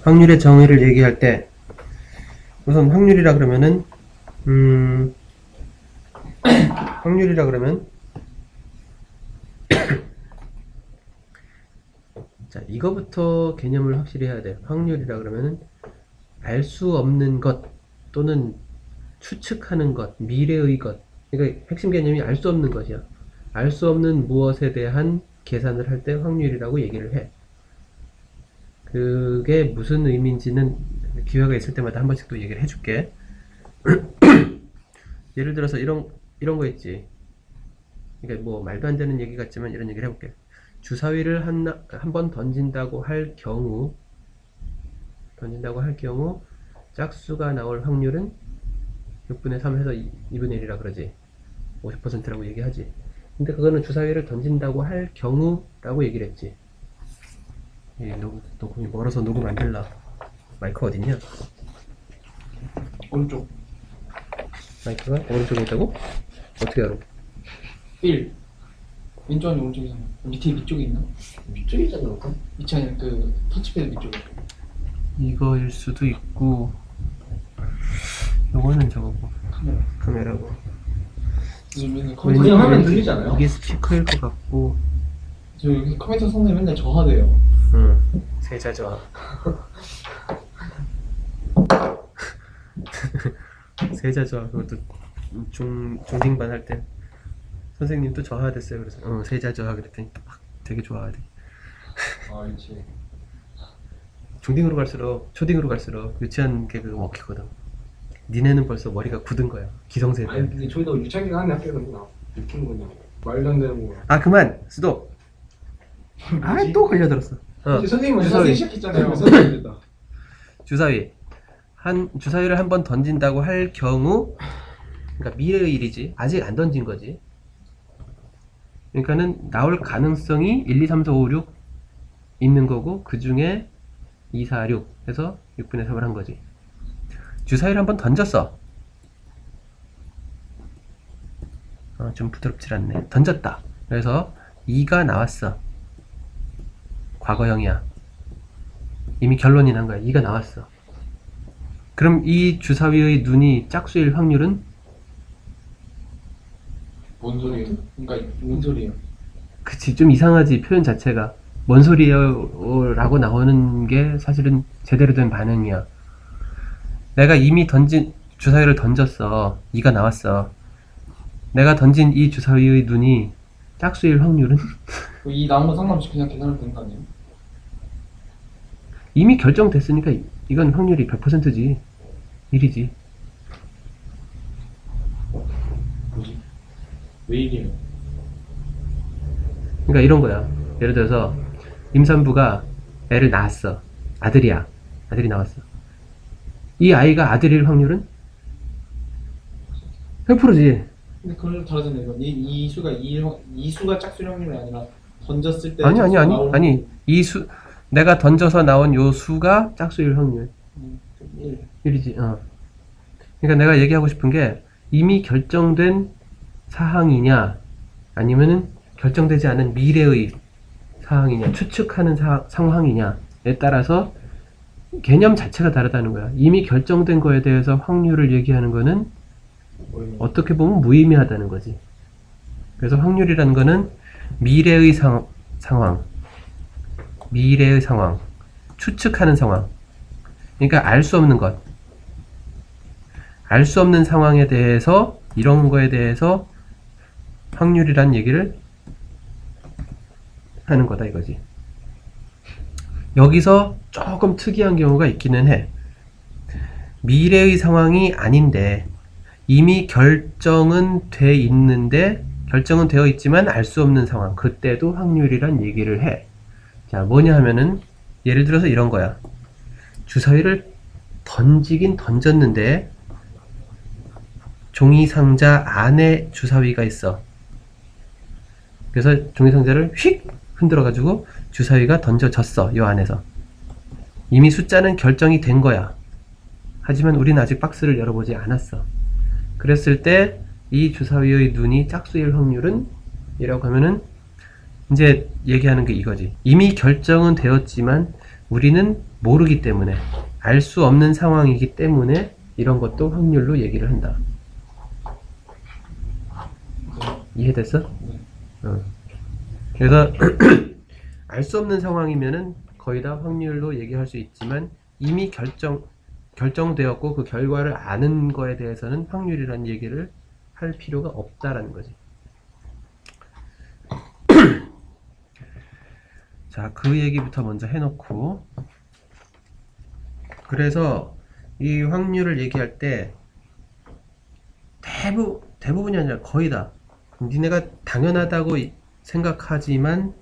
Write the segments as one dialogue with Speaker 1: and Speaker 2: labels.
Speaker 1: 확률의 정의를 얘기할 때 우선 확률이라 그러면은 확률이라 그러면 자, 이거부터 개념을 확실히 해야 돼요. 확률이라 그러면은 알 수 없는 것 또는 추측하는 것, 미래의 것. 그러니까 핵심 개념이 알 수 없는 것이야. 알 수 없는 무엇에 대한 계산을 할 때 확률이라고 얘기를 해. 그게 무슨 의미인지는 기회가 있을 때마다 한 번씩 또 얘기를 해줄게. 예를 들어서 이런 거 있지. 그러니까 뭐 말도 안 되는 얘기 같지만 이런 얘기를 해볼게. 주사위를 한 번 던진다고 할 경우 짝수가 나올 확률은 6분의 3 해서 2분의 1이라 그러지. 50%라고 얘기하지. 근데 그거는 주사위를 던진다고 할 경우라고 얘기를 했지. 녹음이 멀어서 녹음 안 될라. 마이크 어딨냐?
Speaker 2: 오른쪽
Speaker 1: 마이크가 오른쪽에 있다고? 어떻게 알아?
Speaker 2: 1 왼쪽 아니 오른쪽이잖아. 밑쪽에 있나?
Speaker 3: 밑쪽에 있지 않을까?
Speaker 2: 밑이 아니라 그 터치패드 밑쪽에.
Speaker 1: 이거일 수도 있고 요거는 저거고 카메라고.
Speaker 2: 맨날
Speaker 3: 그냥 화면 들리지 않아요?
Speaker 1: 이게 스피커일 것 같고.
Speaker 2: 저 여기 컴퓨터 성능이 맨날 저하돼요.
Speaker 1: 응, 세자 저하. 세자 저하. 그것도 중딩반 할 때 선생님 또 저하됐어요. 그래서 세자 저하 그랬더니 막 되게 좋아하대.
Speaker 3: 아, 그렇지.
Speaker 1: 중딩으로 갈수록 초딩으로 갈수록 유치한 개그가 먹히거든. 니네는 벌써 머리가 굳은 거야. 기성세대.
Speaker 3: 아니, 근데 저희도 유치하게 하는 학교는구나. 느낀 거냐. 말도 안 되는 거.
Speaker 1: 아 그만 스톱. 아 또 걸려들었어.
Speaker 3: 이제 선생님은
Speaker 1: 주사위.
Speaker 3: 선생님 시작했잖아요. 선생님 됐다.
Speaker 1: 주사위를 한 번 던진다고 할 경우, 그러니까 미래의 일이지. 아직 안 던진 거지. 그러니까는 나올 가능성이 1, 2, 3, 4, 5, 6 있는 거고, 그 중에 2, 4, 6 해서 6분의 3을 한 거지. 주사위를 한 번 던졌어. 좀 부드럽질 않네. 던졌다. 그래서 2가 나왔어. 과거형이야. 이미 결론이 난 거야. 2가 나왔어. 그럼 이 주사위의 눈이 짝수일 확률은?
Speaker 2: 뭔 소리예요? 그러니까 뭔 소리예요?
Speaker 1: 그치, 좀 이상하지, 표현 자체가. 뭔 소리예요? 라고 나오는 게 사실은 제대로 된 반응이야. 내가 이미 주사위를 던졌어. 2가 나왔어. 내가 던진 이 주사위의 눈이 짝수일 확률은?
Speaker 2: 이 나온 건 상관없이 그냥 계산을 되는 거 아니에요?
Speaker 1: 이미 결정됐으니까 이건 확률이 100%지. 1이지.
Speaker 3: 뭐지? 왜 이래요?
Speaker 1: 그러니까 이런 거야. 예를 들어서 임산부가 애를 낳았어. 아들이야. 아들이 나왔어. 이 아이가 아들일 확률은? 100%지.
Speaker 2: 근데 그걸 다르잖아요. 이 수가 짝수일 확률이 아니라 던졌을 때
Speaker 1: 아니. 내가 던져서 나온 요 수가 짝수일 확률.
Speaker 2: 1.
Speaker 1: 1이지. 그러니까 내가 얘기하고 싶은 게 이미 결정된 사항이냐 아니면은 결정되지 않은 미래의 사항이냐 추측하는 상황이냐에 따라서 개념 자체가 다르다는 거야. 이미 결정된 거에 대해서 확률을 얘기하는 거는 어떻게 보면 무의미하다는 거지. 그래서 확률이라는 거는 미래의 상황, 추측하는 상황. 그러니까 알 수 없는 것. 알 수 없는 상황에 대해서, 이런 거에 대해서 확률이란 얘기를 하는 거다 이거지. 여기서 조금 특이한 경우가 있기는 해. 미래의 상황이 아닌데 이미 결정은 되어 있지만 알 수 없는 상황. 그때도 확률이란 얘기를 해. 자, 뭐냐 하면은 예를 들어서 이런 거야. 주사위를 던지긴 던졌는데 종이 상자 안에 주사위가 있어. 그래서 종이 상자를 휙 흔들어 가지고 주사위가 던져졌어. 요 안에서. 이미 숫자는 결정이 된 거야. 하지만 우리는 아직 박스를 열어보지 않았어. 그랬을 때 이 주사위의 눈이 짝수일 확률은? 이라고 하면은 이제 얘기하는 게 이거지. 이미 결정은 되었지만 우리는 모르기 때문에, 알 수 없는 상황이기 때문에 이런 것도 확률로 얘기를 한다. 이해됐어?
Speaker 2: 네.
Speaker 1: 그래서 알 수 없는 상황이면은 거의 다 확률로 얘기할 수 있지만 이미 결정되었고 그 결과를 아는 거에 대해서는 확률이라는 얘기를 할 필요가 없다라는 거지. 자, 그 얘기부터 먼저 해놓고, 그래서 이 확률을 얘기할 때 대부분이 아니라 거의 다 니네가 당연하다고 생각하지만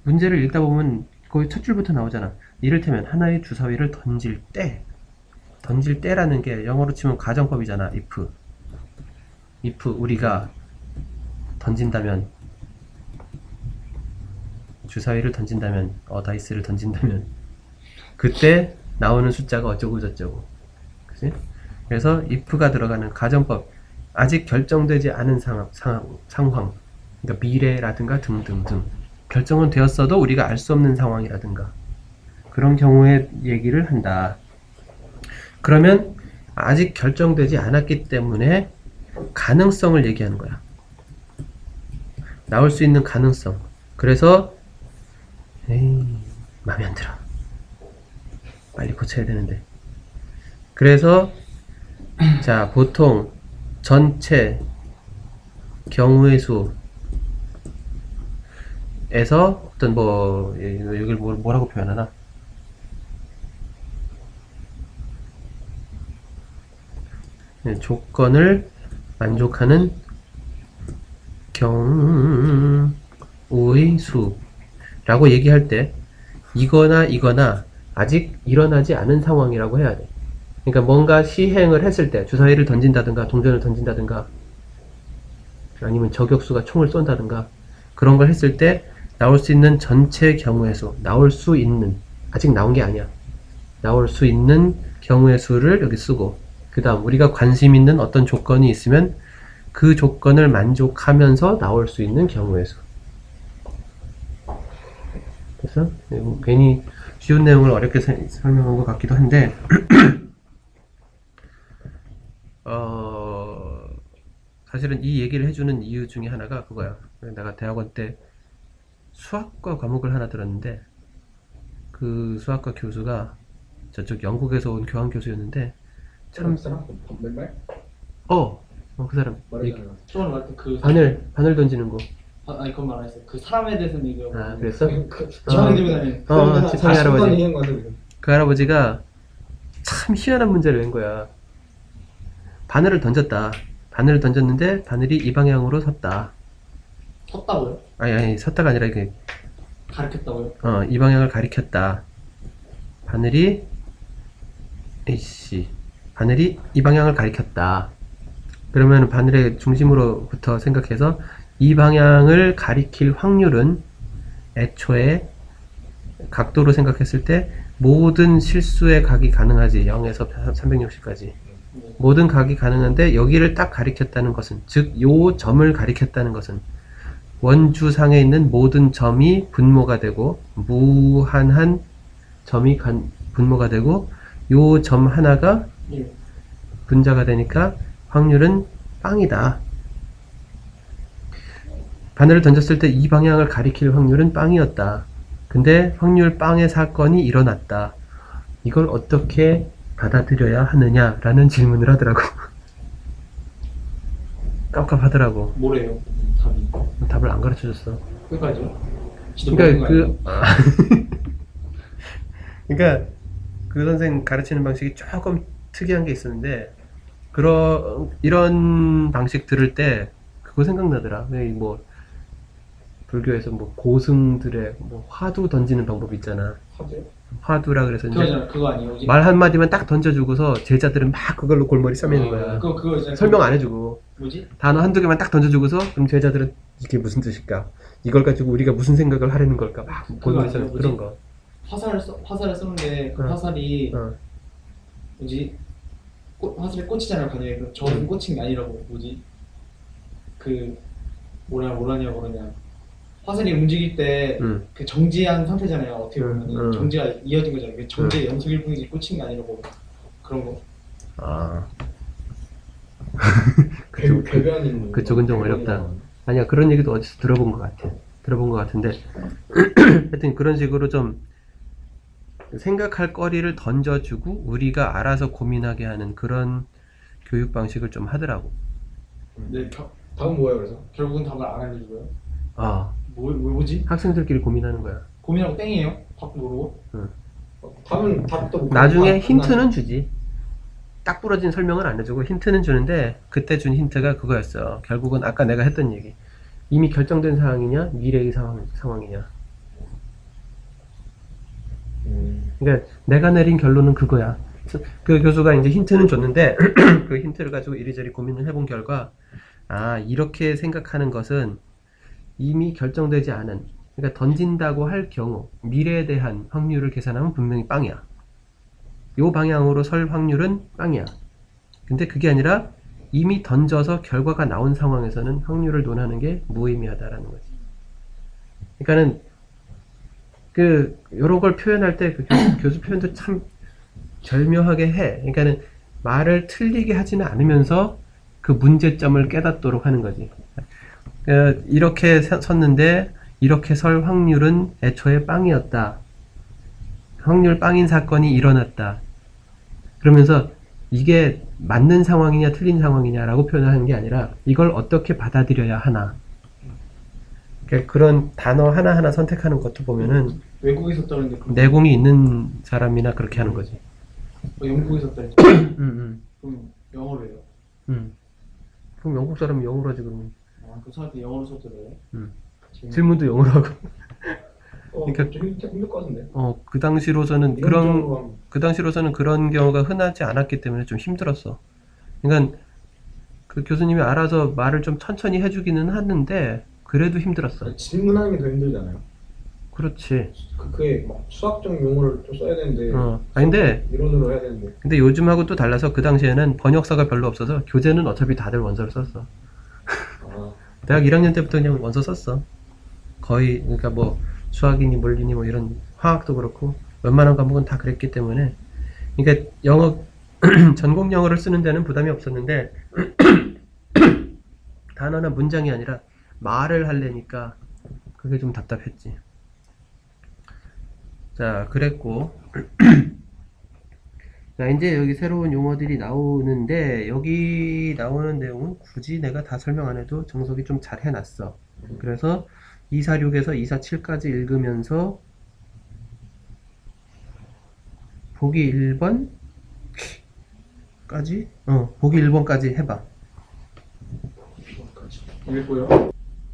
Speaker 1: 문제를 읽다 보면 거의 첫 줄부터 나오잖아. 이를테면 하나의 주사위를 던질 때라는 게 영어로 치면 가정법이잖아. if 우리가 던진다면, 주사위를 던진다면, 다이스를 던진다면 그때 나오는 숫자가 어쩌고 저쩌고, 그치? 그래서 if가 들어가는 가정법, 아직 결정되지 않은 상황, 그러니까 미래라든가 등등등, 결정은 되었어도 우리가 알 수 없는 상황이라든가 그런 경우에 얘기를 한다. 그러면 아직 결정되지 않았기 때문에 가능성을 얘기하는 거야. 나올 수 있는 가능성. 그래서 마음에 안 들어. 빨리 고쳐야 되는데. 그래서 자, 보통 전체 경우의 수에서 어떤 이걸 뭐라고 표현하나? 조건을 만족하는 경우의 수라고 얘기할 때 이거나 아직 일어나지 않은 상황이라고 해야 돼. 그러니까 뭔가 시행을 했을 때, 주사위를 던진다든가 동전을 던진다든가 아니면 저격수가 총을 쏜다든가 그런 걸 했을 때 나올 수 있는 전체 경우의 수, 나올 수 있는, 아직 나온 게 아니야, 나올 수 있는 경우의 수를 여기 쓰고, 그 다음 우리가 관심 있는 어떤 조건이 있으면 그 조건을 만족하면서 나올 수 있는 경우의 수. 그래서 괜히 쉬운 내용을 어렵게 설명한 것 같기도 한데 사실은 이 얘기를 해주는 이유 중에 하나가 그거야. 내가 대학원 때 수학과 과목을 하나 들었는데 그 수학과 교수가 저쪽 영국에서 온 교환 교수였는데 참
Speaker 3: 사람 맨날
Speaker 1: 그 사람
Speaker 3: 말하잖아.
Speaker 2: 처음에 말할 때그
Speaker 1: 바늘 던지는 거.
Speaker 2: 아니 그건 말 안 했어요. 그 사람에 대해서는 얘기하고.
Speaker 1: 아, 그랬어?
Speaker 2: 지팡이 들고 다니는.
Speaker 1: 지팡이 할아버지.
Speaker 3: 얘기한 거 같아.
Speaker 1: 그 할아버지가 참 희한한 문제를 낸 거야. 바늘을 던졌다. 바늘을 던졌는데 바늘이 이 방향으로 섰다.
Speaker 2: 섰다고요?
Speaker 1: 아니 섰다가 아니라 이게
Speaker 2: 가르쳤다고요?
Speaker 1: 이 방향을 가리켰다. 바늘이 이 방향을 가리켰다. 그러면 바늘의 중심으로부터 생각해서 이 방향을 가리킬 확률은 애초에 각도로 생각했을 때 모든 실수의 각이 가능하지. 0에서 360까지 모든 각이 가능한데 여기를 딱 가리켰다는 것은, 즉 요 점을 가리켰다는 것은 원주상에 있는 모든 점이 분모가 되고 무한한 점이 분모가 되고 요 점 하나가
Speaker 2: 예.
Speaker 1: 분자가 되니까 확률은 빵이다. 바늘을 던졌을 때 이 방향을 가리킬 확률은 빵이었다. 근데 확률 빵의 사건이 일어났다. 이걸 어떻게 받아들여야 하느냐라는 질문을 하더라고. 깜깜하더라고.
Speaker 2: 뭐래요? 답이.
Speaker 1: 답을 안 가르쳐줬어.
Speaker 2: 끝까지요?
Speaker 1: 그러니까 그러니까 그 선생 가르치는 방식이 조금 특이한 게 있었는데, 이런 방식 들을 때 그거 생각나더라. 불교에서 고승들의 화두 던지는 방법 있잖아. 화두라 그래서 이제
Speaker 2: 그거 아니에요?
Speaker 1: 말 한마디만 딱 던져주고서 제자들은 막 그걸로 골머리 싸매는 거야.
Speaker 2: 그거 있잖아요.
Speaker 1: 설명 안 해주고
Speaker 2: 뭐지?
Speaker 1: 단어 한두 개만 딱 던져주고서 그럼 제자들은 이게 무슨 뜻일까? 이걸 가지고 우리가 무슨 생각을 하려는 걸까? 막 골머리 싸매는 그런 거.
Speaker 2: 화살을 쏘는데 그
Speaker 1: 어.
Speaker 2: 화살이
Speaker 1: 어.
Speaker 2: 뭐지? 화살에 꽂히잖아요, 바늘에. 그럼 저는 꽂힌 게 아니라고. 뭐지? 그 뭐라냐 그러냐. 화살이 움직일 때
Speaker 1: 음.
Speaker 2: 그 정지한 상태잖아요. 어떻게 보면은
Speaker 1: 음.
Speaker 2: 정지가 이어진 거잖아요. 그 정지의 연속일 뿐이지 꽂힌 게 아니라고 그런 거.
Speaker 1: 아,
Speaker 3: 궤변인
Speaker 1: 그쪽은 좀 어렵다. 아니야, 그런 얘기도 어디서 들어본 것 같아. 들어본 것 같은데, 하여튼 그런 식으로 좀 생각할 거리를 던져주고 우리가 알아서 고민하게 하는 그런 교육 방식을 좀 하더라고.
Speaker 2: 근데
Speaker 3: 다음 뭐예요 그래서?
Speaker 2: 결국은 답을 안 알려주고요.
Speaker 1: 아,
Speaker 2: 뭐지?
Speaker 1: 학생들끼리 고민하는 거야.
Speaker 2: 고민하고 땡이에요. 답 모르고.
Speaker 3: 답은 답도 못
Speaker 1: 나중에
Speaker 3: 다-
Speaker 1: 힌트는 주지. 딱 부러진 설명은 안 해주고 힌트는 주는데, 그때 준 힌트가 그거였어. 결국은 아까 내가 했던 얘기. 이미 결정된 상황이냐, 미래의 상황이냐. 그러니까 내가 내린 결론은 그거야. 그 교수가 이제 힌트는 줬는데 그 힌트를 가지고 이리저리 고민을 해본 결과, 아, 이렇게 생각하는 것은 이미 결정되지 않은, 그러니까 던진다고 할 경우 미래에 대한 확률을 계산하면 분명히 빵이야. 요 방향으로 설 확률은 빵이야. 근데 그게 아니라 이미 던져서 결과가 나온 상황에서는 확률을 논하는 게 무의미하다라는 거지. 그러니까는 요런 걸 표현할 때 그 교수 표현도 참 절묘하게 해. 그러니까는 말을 틀리게 하지는 않으면서 그 문제점을 깨닫도록 하는 거지. 이렇게 섰는데 이렇게 설 확률은 애초에 빵이었다. 확률 빵인 사건이 일어났다. 그러면서 이게 맞는 상황이냐 틀린 상황이냐라고 표현하는 게 아니라 이걸 어떻게 받아들여야 하나. 그러니까 그런 단어 하나하나 선택하는 것도 보면은
Speaker 2: 외국에 있었다는데
Speaker 1: 내공이 있는 사람이나 그렇게 하는 거지.
Speaker 2: 영국에 있었다 했죠.
Speaker 1: 응.
Speaker 2: 그럼 영어로 해요.
Speaker 1: 그럼 영국 사람이 영어로 하지 그러면.
Speaker 2: 아, 그 사람한테 영어로 썼더래요.
Speaker 1: 질문도 영어로 하고.
Speaker 3: 그러니까 좀 힘들 것 같은데.
Speaker 1: 그 당시로서는 그 당시로서는 그런 경우가 흔하지 않았기 때문에 좀 힘들었어. 그러니까 그 교수님이 알아서 말을 좀 천천히 해주기는 하는데 그래도 힘들었어.
Speaker 3: 질문하는 게 더 힘들잖아요.
Speaker 1: 그렇지.
Speaker 3: 그게 막 수학적 용어를 좀 써야 되는데.
Speaker 1: 근데
Speaker 3: 이론으로 해야 되는데.
Speaker 1: 근데 요즘하고 또 달라서 그 당시에는 번역서가 별로 없어서 교재는 어차피 다들 원서를 썼어.
Speaker 3: 아,
Speaker 1: 대학 1학년 때부터 그냥 원서 썼어. 거의 그러니까 뭐 수학이니 물리니 뭐 이런 화학도 그렇고 웬만한 과목은 다 그랬기 때문에, 그러니까 영어 전공 영어를 쓰는 데는 부담이 없었는데 단어나 문장이 아니라 말을 하려니까 그게 좀 답답했지. 자, 그랬고 자, 이제 여기 새로운 용어들이 나오는데 여기 나오는 내용은 굳이 내가 다 설명 안 해도 정석이 좀 잘 해놨어. 그래서 246에서 247까지 읽으면서 보기 1번까지? 보기 1번까지 해봐.
Speaker 2: 읽고요.